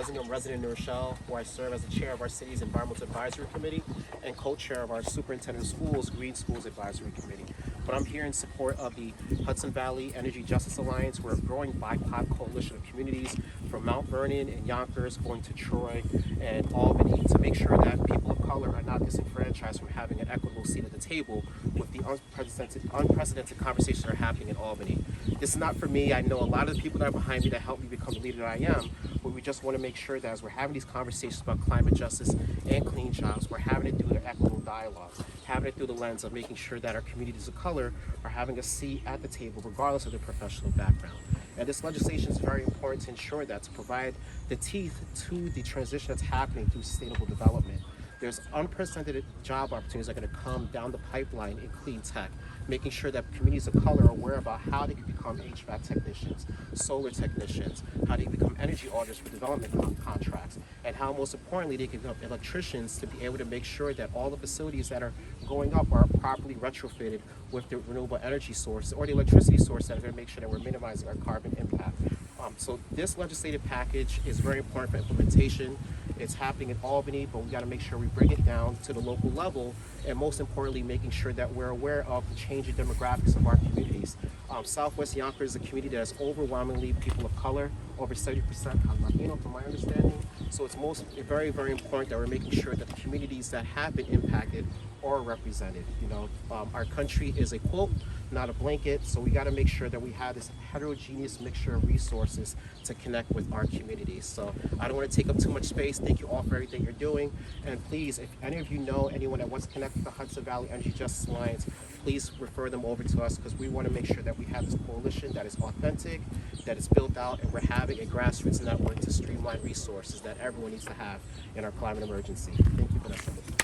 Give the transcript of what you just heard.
Presendieu, I'm resident in New Rochelle, where I serve as the chair of our city's Environmental Advisory Committee and co-chair of our Superintendent of Schools Green Schools Advisory Committee. But I'm here in support of the Hudson Valley Energy Justice Alliance. We're a growing BIPOC coalition of communities from Mount Vernon and Yonkers going to Troy and Albany to make sure that people of color are not disenfranchised from having an equitable seat at the table with the unprecedented conversations that are happening in Albany. This is not for me. I know a lot of the people that are behind me that helped me become the leader that I am, but we just want to make sure that as we're having these conversations about climate justice and clean jobs, we're having it through the equitable dialogue, having it through the lens of making sure that our communities of color are having a seat at the table regardless of their professional background. And this legislation is very important to ensure that, to provide the teeth to the transition that's happening through sustainable development. There's unprecedented job opportunities that are going to come down the pipeline in clean tech, making sure that communities of color are aware about how they can become HVAC technicians, solar technicians, how they can become energy auditors for development contracts, and how most importantly they can become electricians to be able to make sure that all the facilities that are going up are properly retrofitted with the renewable energy source or the electricity source that are going to make sure that we're minimizing our carbon impact. So this legislative package is very important for implementation. It's happening in Albany, but we got to make sure we bring it down to the local level, and most importantly, making sure that we're aware of the changing demographics of our communities. Southwest Yonkers is a community that is overwhelmingly people of color, over 70% Latino, from my understanding. So it's very, very important that we're making sure that the communities that have been impacted are represented. Our country is a quilt, not a blanket, so we got to make sure that we have this heterogeneous mixture of resources to connect with our communities. So I don't want to take up too much space. Thank you all for everything you're doing. And please, if any of you know anyone that wants to connect with the Hudson Valley Energy Justice Alliance, please refer them over to us, because we want to make sure that we have this coalition that is authentic, that is built out, and we're having a grassroots network to streamline resources that everyone needs to have in our climate emergency. Thank you for that.